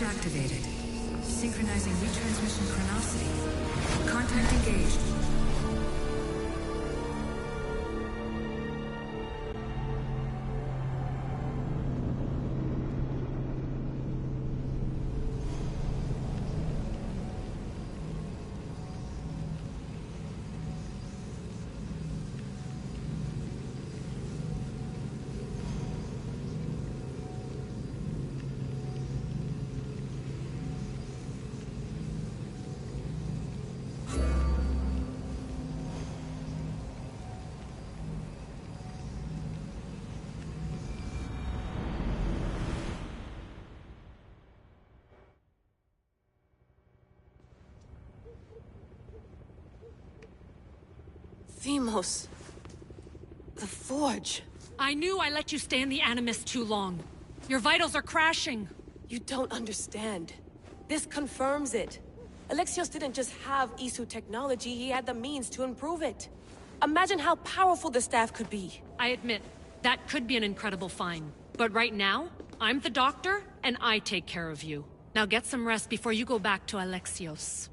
activated. Synchronizing retransmission chronicity. Contact engaged. Themos. The Forge. I knew I let you stay in the Animus too long. Your vitals are crashing. You don't understand. This confirms it. Alexios didn't just have Isu technology, he had the means to improve it. Imagine how powerful the staff could be. I admit, that could be an incredible find. But right now, I'm the doctor, and I take care of you. Now get some rest before you go back to Alexios.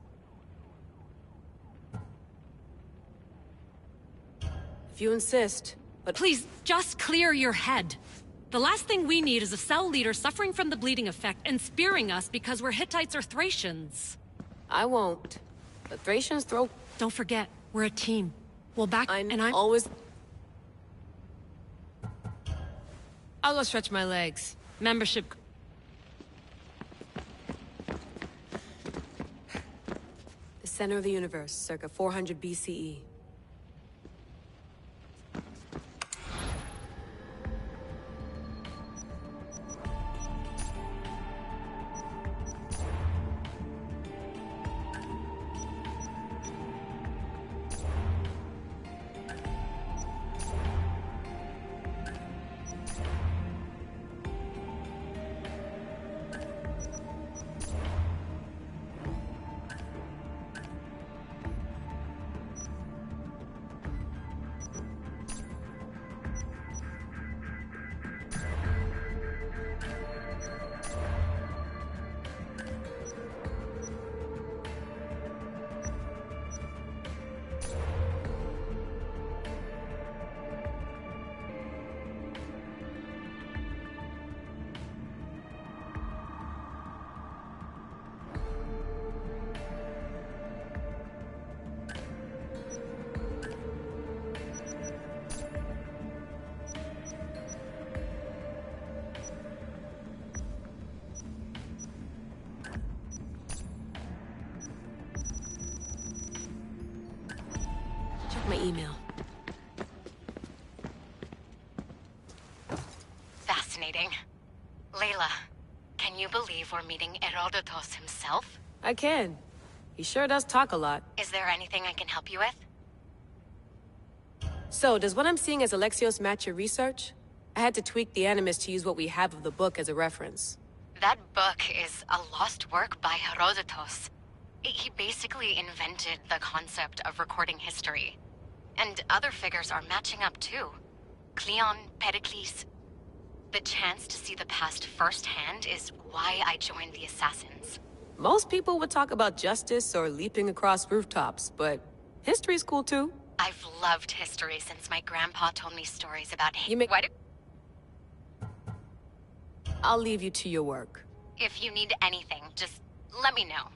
If you insist, but please, just clear your head. The last thing we need is a cell leader suffering from the bleeding effect and spearing us because we're Hittites or Thracians. I won't. The Thracians throw... Don't forget, we're a team. We'll back... I'm always... I'll go stretch my legs. Membership... The center of the universe, circa 400 BCE. My email. Fascinating. Layla, can you believe we're meeting Herodotus himself? I can. He sure does talk a lot. Is there anything I can help you with? So, does what I'm seeing as Alexios match your research? I had to tweak the Animus to use what we have of the book as a reference. That book is a lost work by Herodotus. He basically invented the concept of recording history. And other figures are matching up too. Cleon, Pericles. The chance to see the past firsthand is why I joined the Assassins. Most people would talk about justice or leaping across rooftops, but history's cool too. I've loved history since my grandpa told me stories about I'll leave you to your work. If you need anything, just let me know.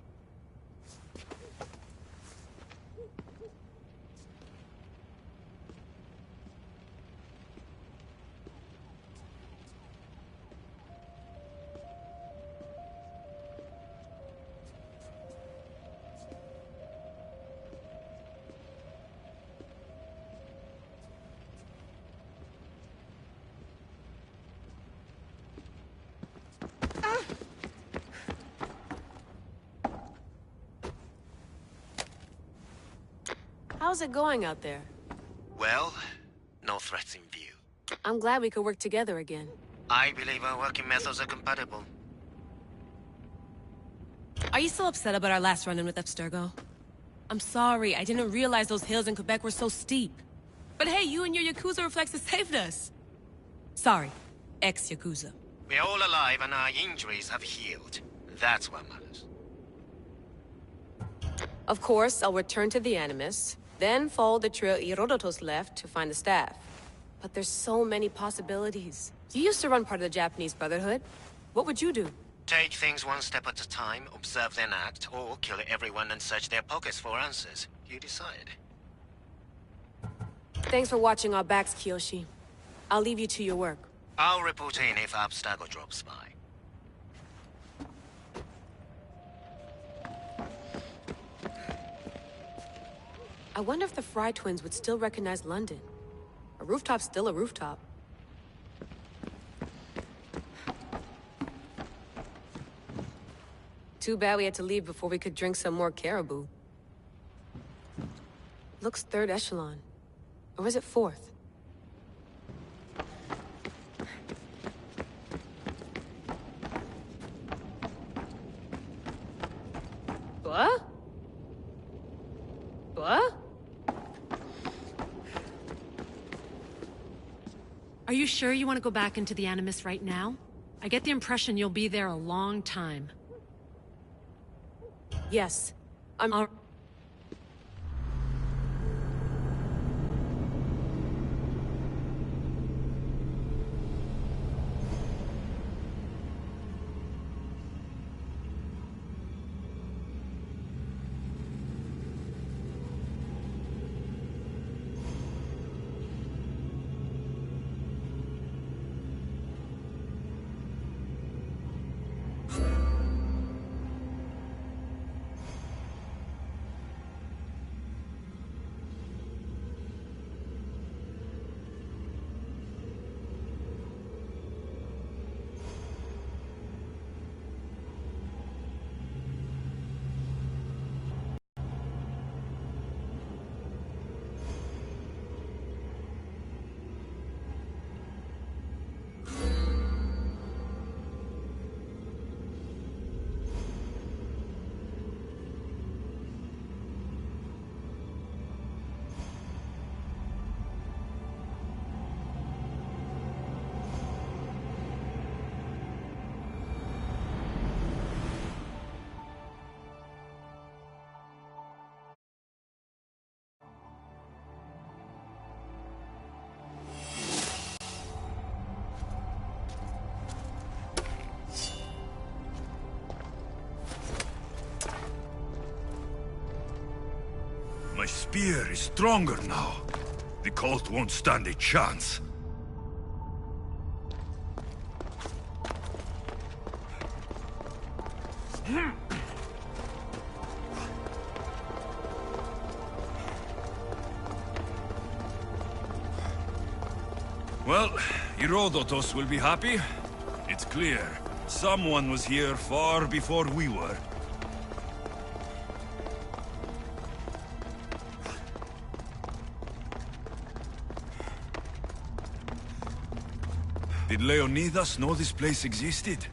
How's it going out there? Well, no threats in view. I'm glad we could work together again. I believe our working methods are compatible. Are you still upset about our last run-in with Abstergo? I'm sorry, I didn't realize those hills in Quebec were so steep. But hey, you and your Yakuza reflexes saved us. Sorry, ex-Yakuza. We're all alive and our injuries have healed. That's what matters. Of course, I'll return to the Animus, then follow the trail Herodotus left to find the staff. But there's so many possibilities. You used to run part of the Japanese Brotherhood. What would you do? Take things one step at a time, observe then act, or kill everyone and search their pockets for answers. You decide. Thanks for watching our backs, Kiyoshi. I'll leave you to your work. I'll report in if Abstergo drops by. I wonder if the Fry twins would still recognize London. A rooftop's still a rooftop. Too bad we had to leave before we could drink some more caribou. Looks third echelon. Or is it fourth? What? What? Are you sure you want to go back into the Animus right now? I get the impression you'll be there a long time. Yes. I'm... My spear is stronger now. The cult won't stand a chance. Well, Herodotus will be happy. It's clear. Someone was here far before we were. Did Leonidas know this place existed?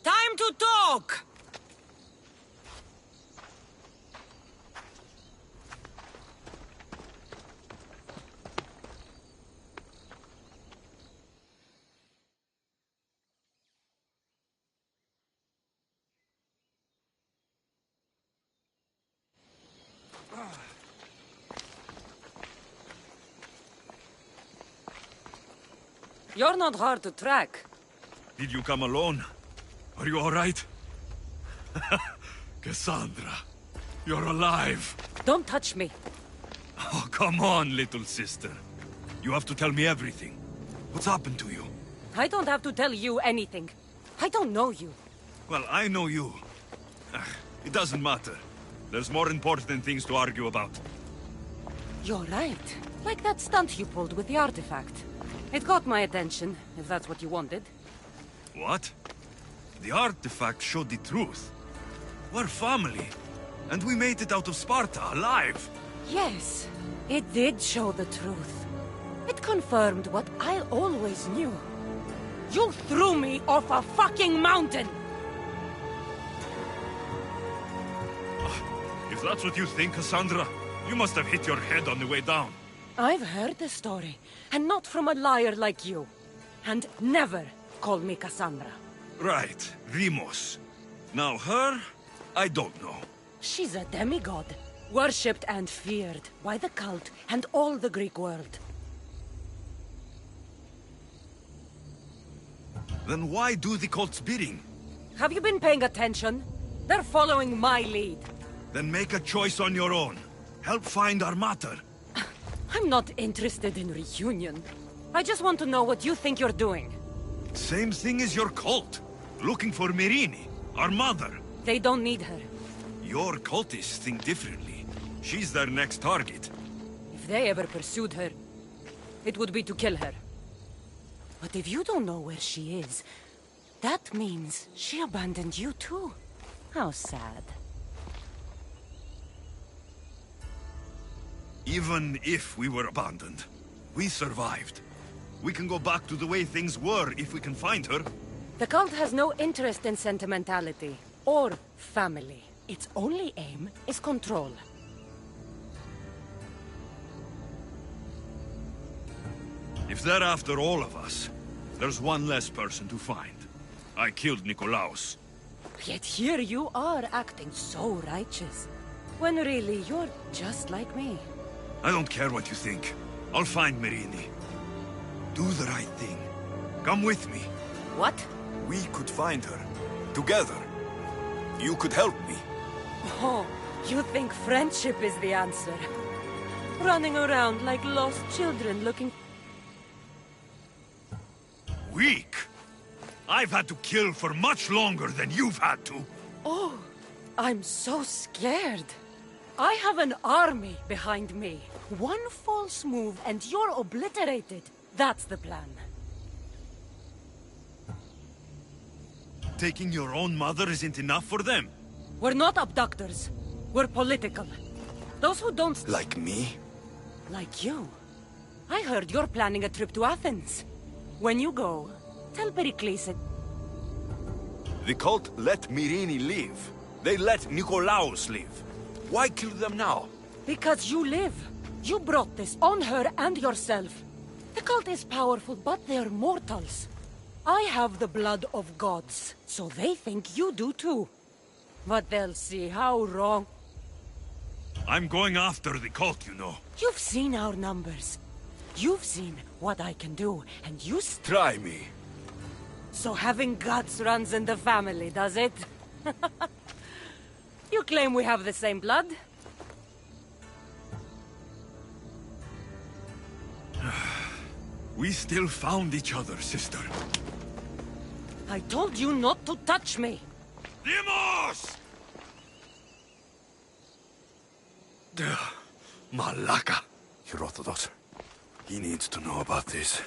Time to talk! You're not hard to track. Did you come alone? Are you all right? Cassandra, you're alive. Don't touch me. Oh, come on, little sister. You have to tell me everything. What's happened to you? I don't have to tell you anything. I don't know you. Well, I know you. It doesn't matter. There's more important things to argue about. You're right. Like that stunt you pulled with the artifact. It got my attention, if that's what you wanted. What? The artifact showed the truth. We're family. And we made it out of Sparta alive. Yes, it did show the truth. It confirmed what I always knew. You threw me off a fucking mountain! If that's what you think, Cassandra, you must have hit your head on the way down. I've heard the story, and not from a liar like you. And never call me Cassandra. Right, Demos. Now her, I don't know. She's a demigod, worshipped and feared by the cult and all the Greek world. Then why do the cult's bidding? Have you been paying attention? They're following my lead. Then make a choice on your own. Help find our mater. I'm not interested in reunion. I just want to know what you think you're doing. Same thing as your cult. Looking for Myrrine, our mother. They don't need her. Your cultists think differently. She's their next target. If they ever pursued her, it would be to kill her. But if you don't know where she is, that means she abandoned you too. How sad. Even if we were abandoned, we survived. We can go back to the way things were if we can find her. The cult has no interest in sentimentality or family. Its only aim is control. If they're after all of us, there's one less person to find. I killed Nikolaos. Yet here you are acting so righteous, when really you're just like me. I don't care what you think. I'll find Myrrine. Do the right thing. Come with me. What? We could find her. Together. You could help me. Oh, you think friendship is the answer? Running around like lost children looking... Weak? I've had to kill for much longer than you've had to. Oh, I'm so scared. I have an army behind me. One false move and you're obliterated. That's the plan. Taking your own mother isn't enough for them. We're not abductors. We're political. Those who don't... Like me? Like you. I heard you're planning a trip to Athens. When you go, tell Pericles it... The cult let Myrrine live. They let Nikolaos live. Why kill them now? Because you live. You brought this on her and yourself. The cult is powerful, but they're mortals. I have the blood of gods, so they think you do too. But they'll see how wrong... I'm going after the cult, you know. You've seen our numbers. You've seen what I can do, and you... Try me. So having guts runs in the family, does it? You claim we have the same blood? We still found each other, sister. I told you not to touch me! Demos! Malaka. Herodotus. He needs to know about this.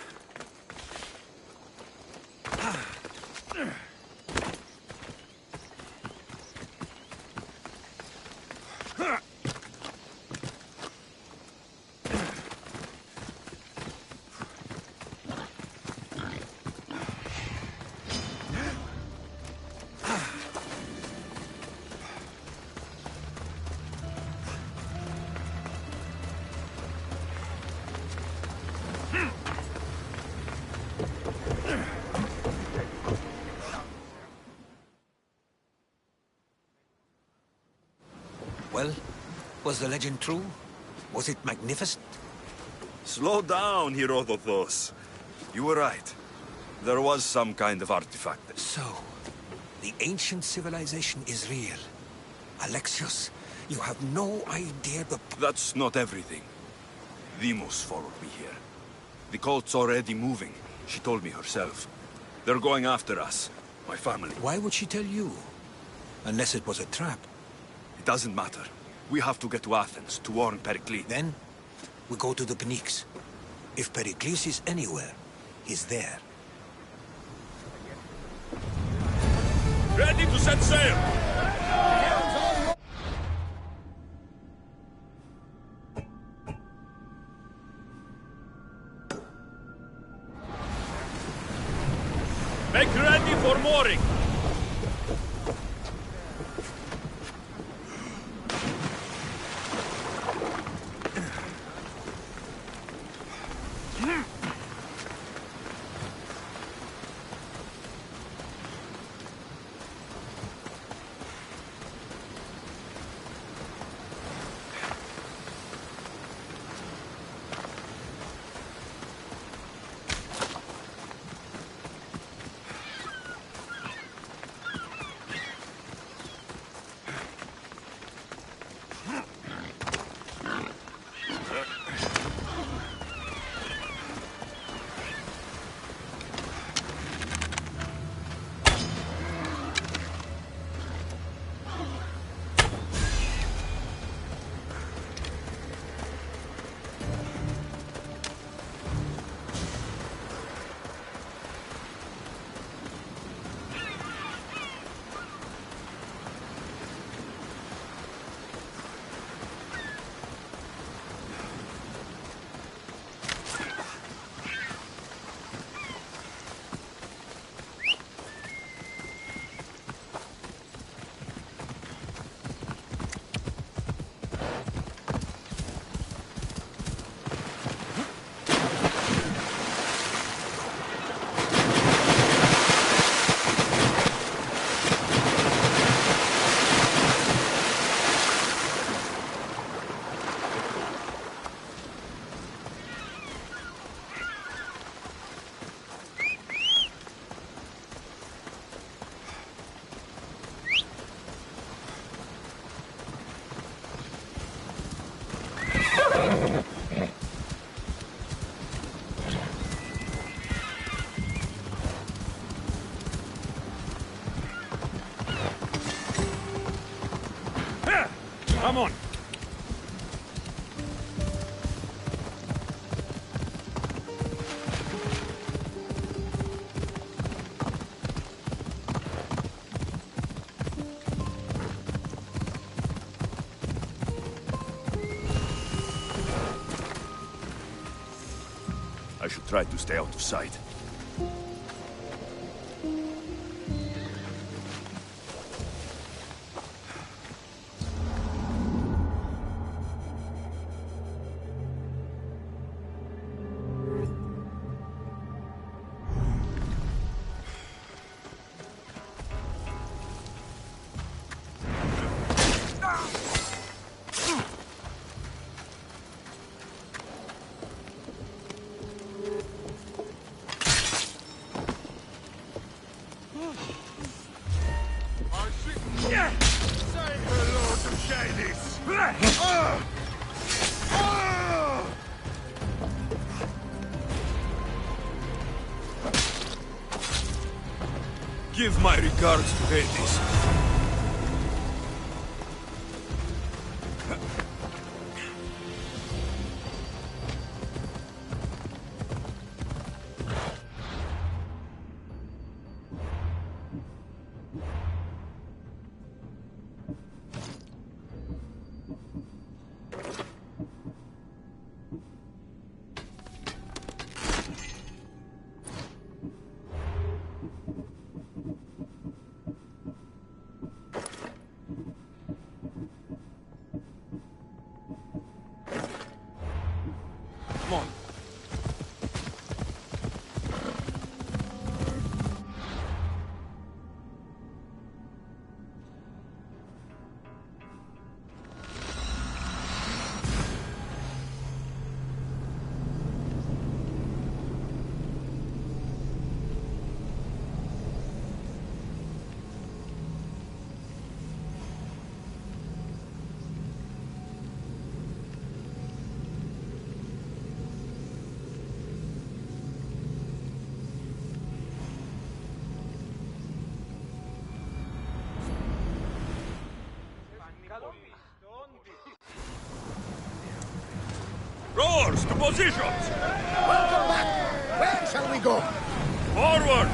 Well, was the legend true? Was it magnificent? Slow down, Herodotus. You were right. There was some kind of artifact. So, the ancient civilization is real. Alexios, you have no idea the... That's not everything. Demos followed me here. The cult's already moving. She told me herself. They're going after us. My family. Why would she tell you? Unless it was a trap. It doesn't matter. We have to get to Athens to warn Pericles. Then, we go to the Pnyx. If Pericles is anywhere, he's there. Ready to set sail! For mooring! Come on! I should try to stay out of sight. Give my regards to Hades. Come on. Rowers, to positions! Welcome back! Where shall we go? Forward!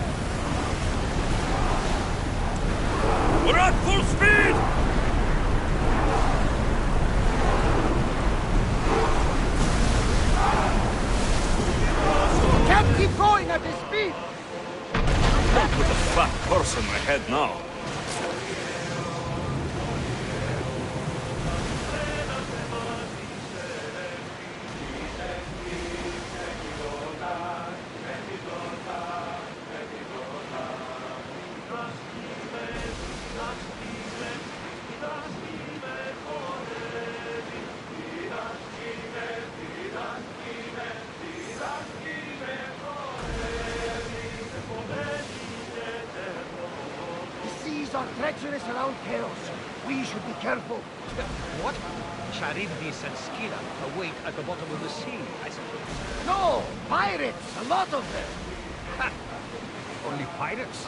We're at full speed! Can't keep going at this speed! With a fat dangerous around chaos. We should be careful. What? Charybdis and Scylla await at the bottom of the sea, I suppose. No! Pirates! A lot of them! Ha! Only pirates?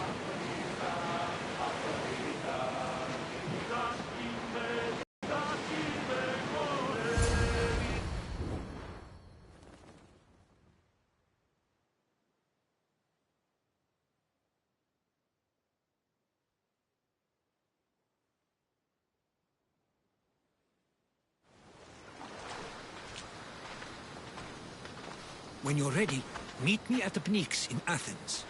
When you're ready, meet me at the Pnyx in Athens.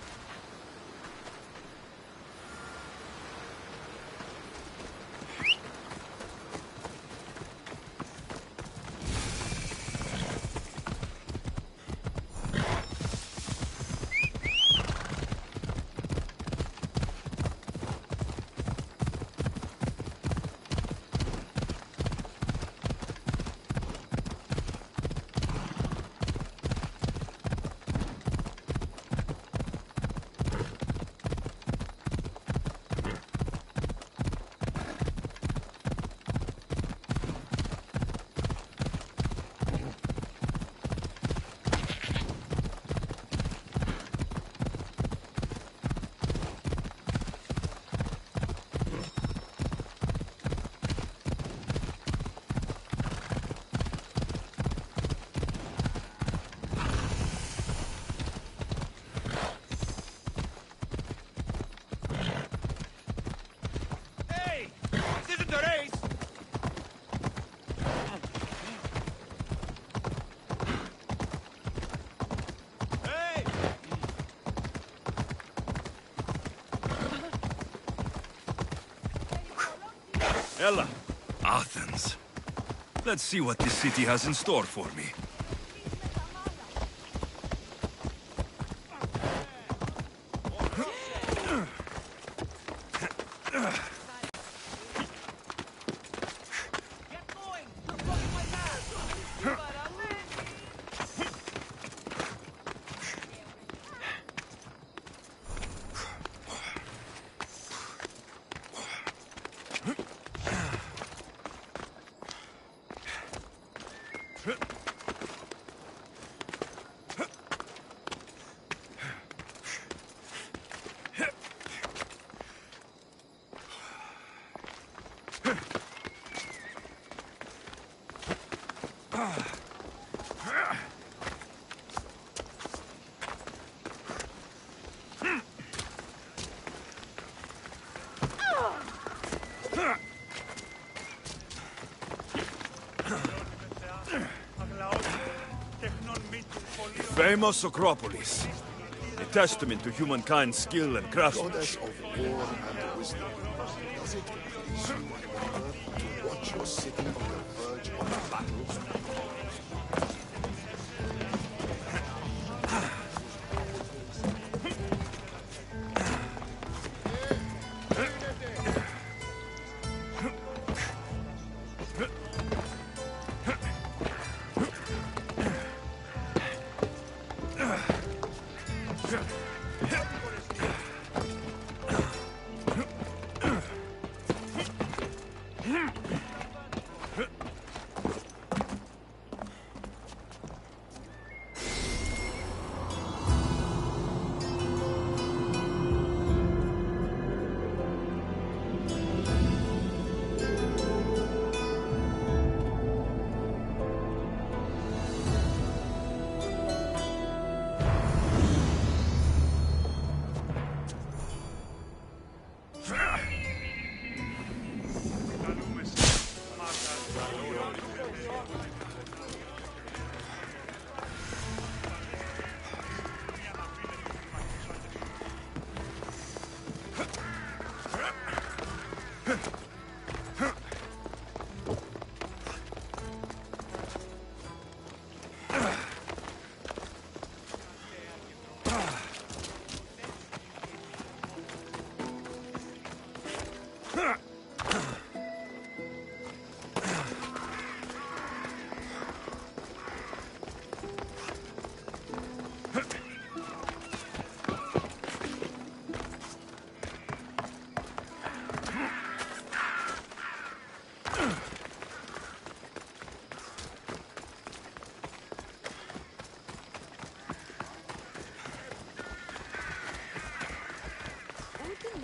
Ella, Athens. Let's see what this city has in store for me. Famous Acropolis. A testament to humankind's skill and Goddess craftsmanship. of war and wisdom, does it please you, my mother, to watch your city on the verge of battle?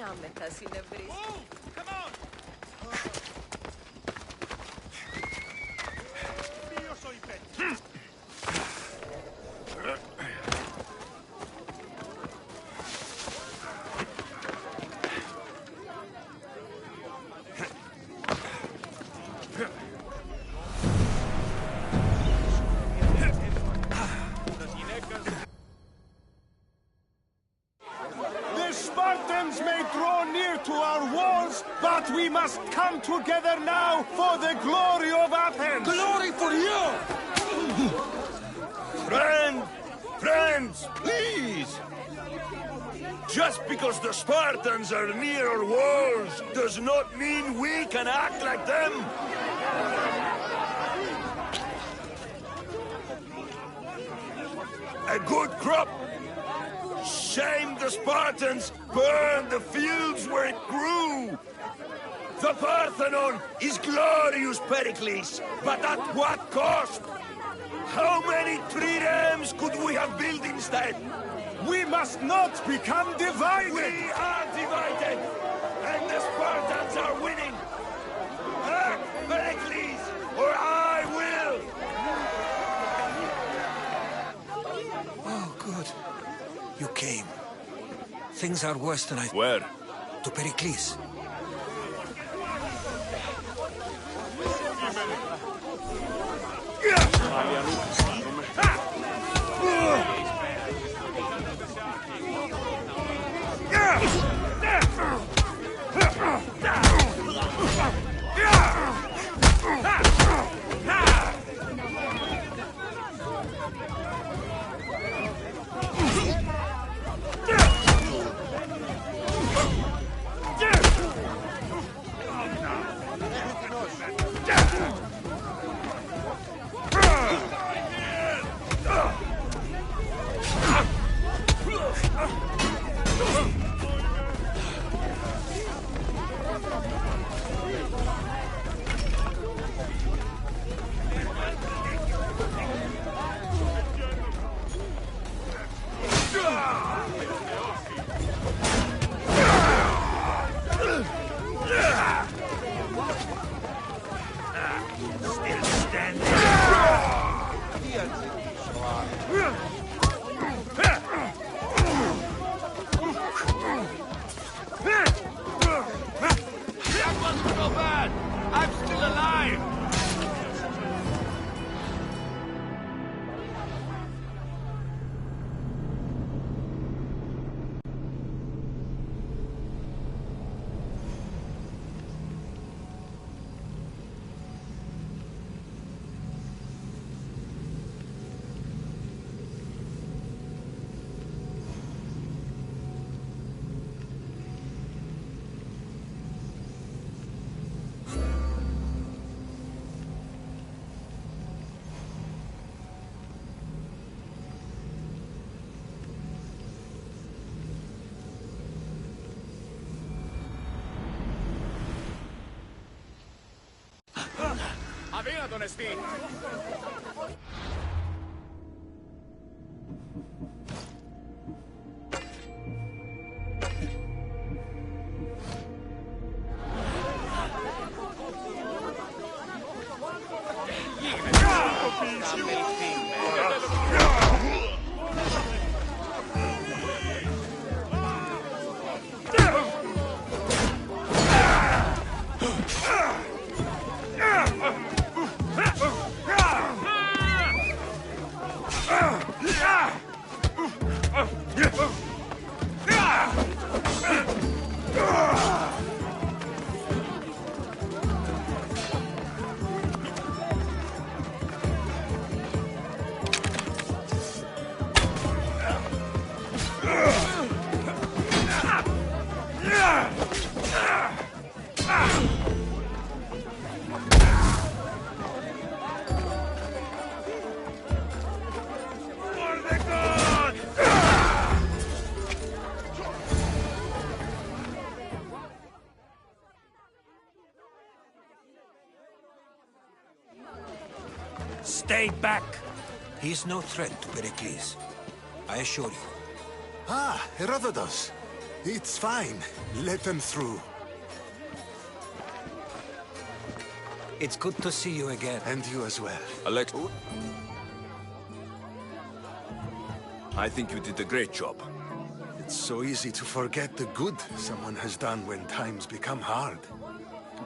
Ανάμετα συνευρίσκει. The Spartans may draw near to our walls, but we must come together now for the glory of Athens! Glory for you! Friends, please! Just because the Spartans are near our walls does not mean we can act like them! A good crop! Shame the Spartans burned the fields where it grew! The Parthenon is glorious, Pericles, but at what cost? How many triremes could we have built instead? We must not become divided! We are divided, and the Spartans are winning! Act, Pericles, or I will! Oh, good. You came. Things are worse than I... Where? To Pericles. Αδύνατον εστί! Stay back! He is no threat to Pericles. I assure you. Ah, Herodotus. It's fine. Let them through. It's good to see you again. And you as well. Alex... I think you did a great job. It's so easy to forget the good someone has done when times become hard.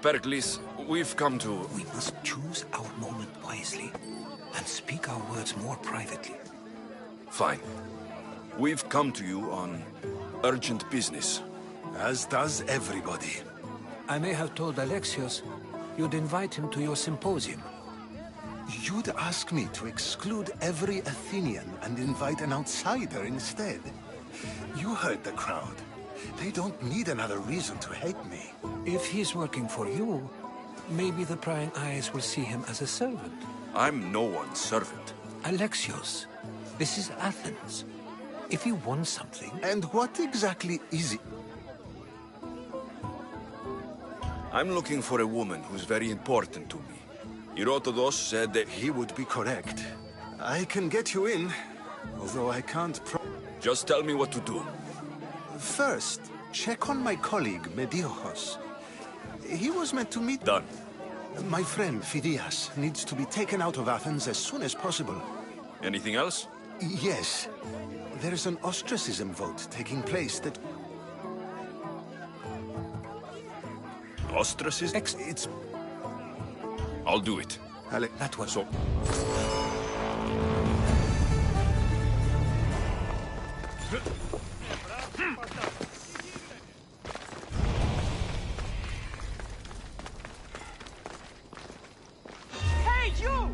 Pericles, we've come to... We must choose our moment wisely and speak our words more privately. Fine. We've come to you on urgent business. As does everybody. I may have told Alexios you'd invite him to your symposium. You'd ask me to exclude every Athenian and invite an outsider instead. You heard the crowd. They don't need another reason to hate me. If he's working for you, maybe the prying eyes will see him as a servant. I'm no one's servant. Alexios, this is Athens. If you want something... And what exactly is it? I'm looking for a woman who's very important to me. Herodotus said that He would be correct. I can get you in, although I can't just tell me what to do. First, check on my colleague, Mediochos. He was meant to meet... Done. My friend, Phidias, needs to be taken out of Athens as soon as possible. Anything else? Yes. There's an ostracism vote taking place that... Ostracism? It's... I'll do it. That was... So... Hey, you!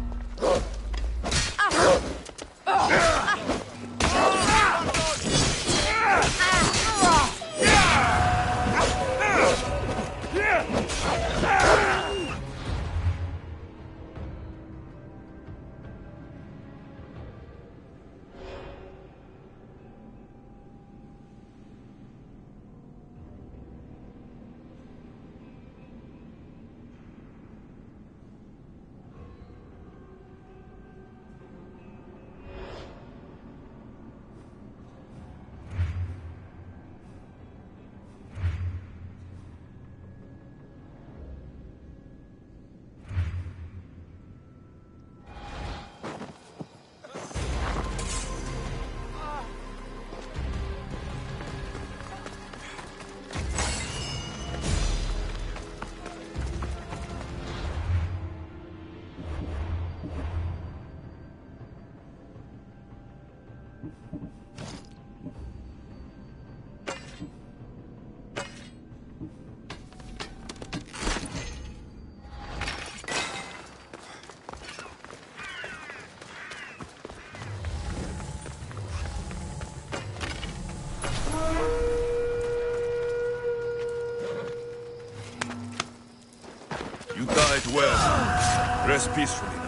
You died well. Rest peacefully now.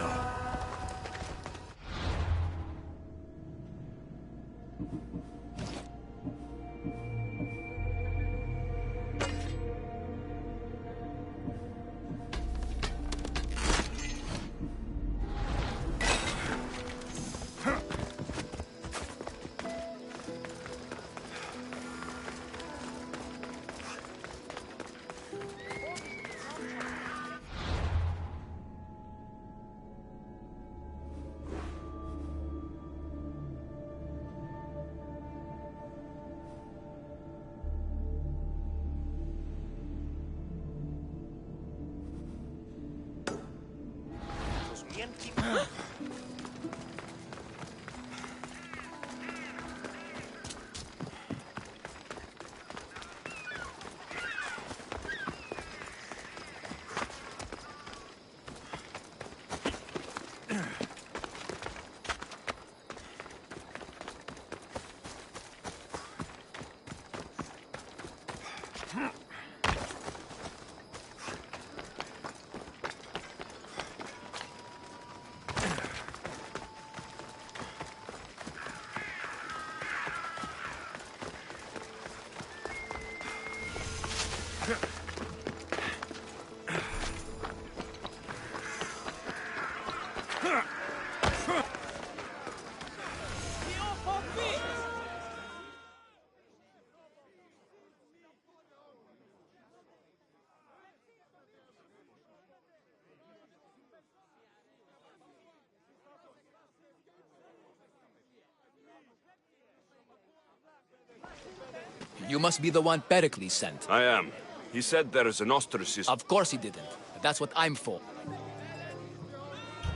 You must be the one Pericles sent. I am. He said there is an ostracism. Of course he didn't. That's what I'm for.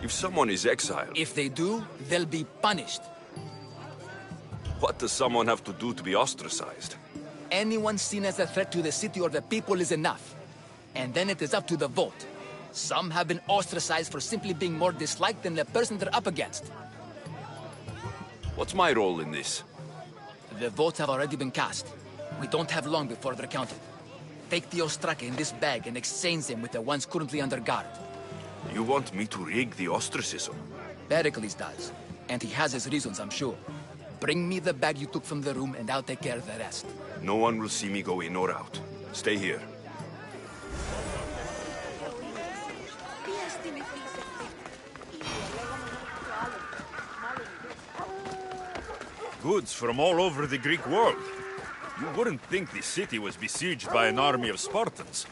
If someone is exiled... If they do, they'll be punished. What does someone have to do to be ostracized? Anyone seen as a threat to the city or the people is enough. And then it is up to the vote. Some have been ostracized for simply being more disliked than the person they're up against. What's my role in this? The votes have already been cast. We don't have long before they're counted. Take the Ostraka in this bag and exchange them with the ones currently under guard. You want me to rig the ostracism? Pericles does. And he has his reasons, I'm sure. Bring me the bag you took from the room and I'll take care of the rest. No one will see me go in or out. Stay here. Goods from all over the Greek world. You wouldn't think the city was besieged by an army of Spartans.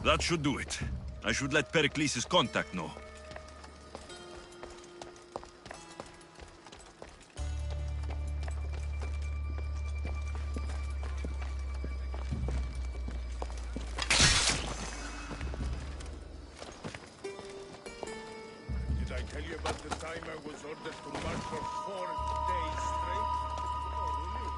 That should do it. I should let Pericles' contact know. Did I tell you about the time I was ordered to march for 4 days straight? Oh, really?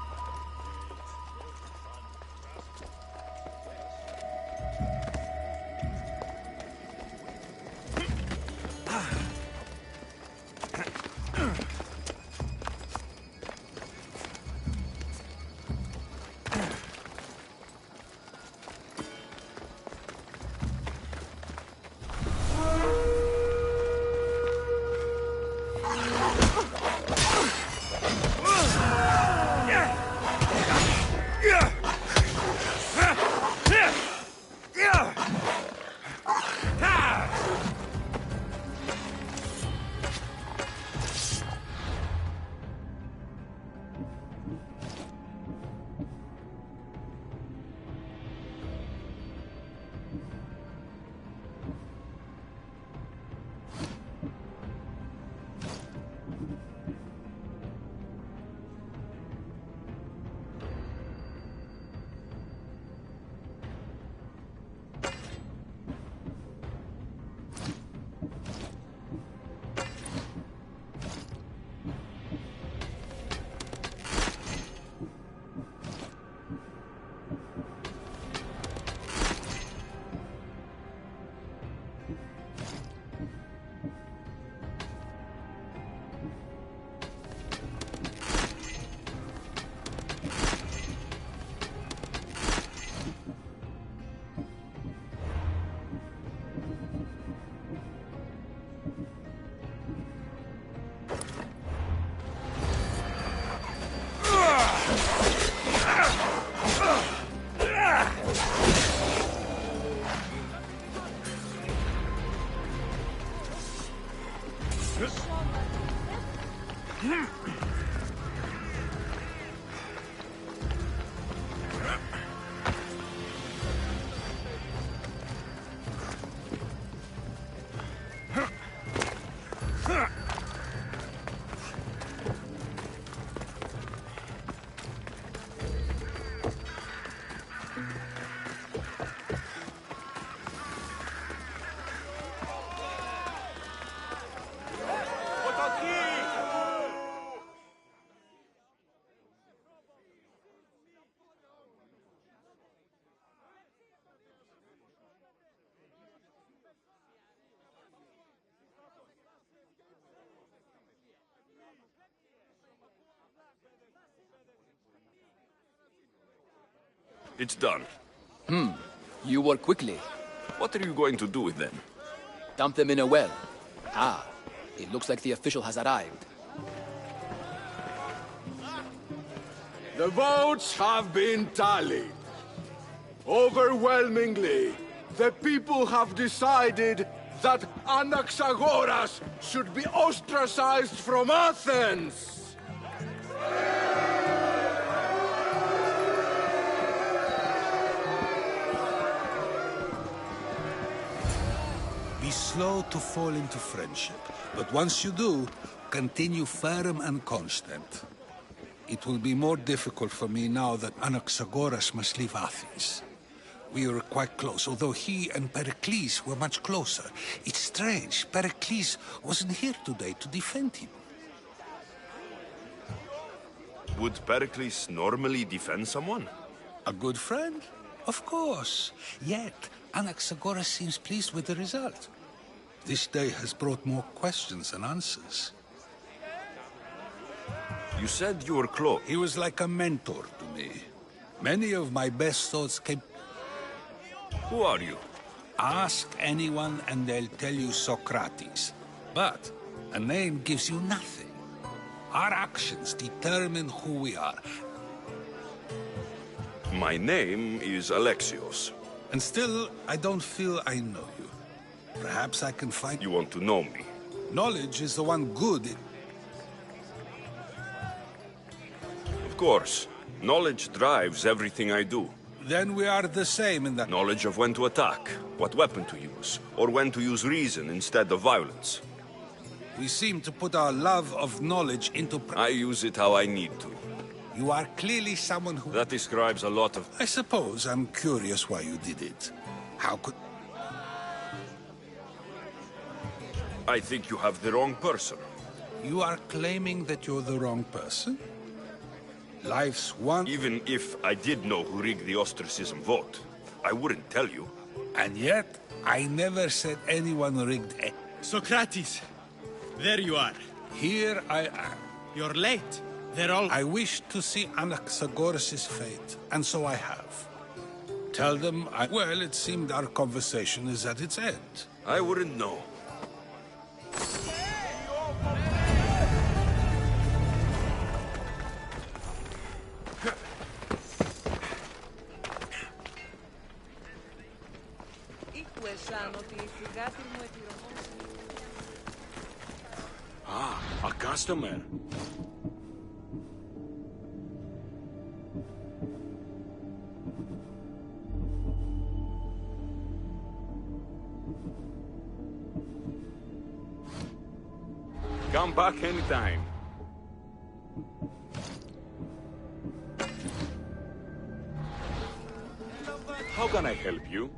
It's done. You work quickly. What are you going to do with them? Dump them in a well. Ah, it looks like the official has arrived. The votes have been tallied. Overwhelmingly, the people have decided that Anaxagoras should be ostracized from Athens! Be slow to fall into friendship, but once you do, continue firm and constant. It will be more difficult for me now that Anaxagoras must leave Athens. We were quite close, although he and Pericles were much closer. It's strange, Pericles wasn't here today to defend him. Would Pericles normally defend someone? A good friend? Of course. Yet, Anaxagoras seems pleased with the result. This day has brought more questions than answers. You said you were close. He was like a mentor to me. Many of my best thoughts came... Who are you? Ask anyone and they'll tell you Socrates. But a name gives you nothing. Our actions determine who we are. My name is Alexios. And still, I don't feel I know you. Perhaps I can find... You want to know me? Knowledge is the one good. Of course. Knowledge drives everything I do. Then we are the same in that... Knowledge of when to attack, what weapon to use, or when to use reason instead of violence. We seem to put our love of knowledge into... I use it how I need to. You are clearly someone who... That describes a lot of... I suppose I'm curious why you did it. How could... I think you have the wrong person. You are claiming that you're the wrong person? Life's one... Even if I did know who rigged the ostracism vote, I wouldn't tell you. And yet, I never said anyone rigged it. Socrates! There you are. Here I am. You're late. They're all... I wish to see Anaxagoras' fate, and so I have. Tell them I... Well, it seemed our conversation is at its end. I wouldn't know. Ah, a customer. Come back anytime. How can I help you?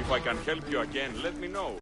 If I can help you again, let me know.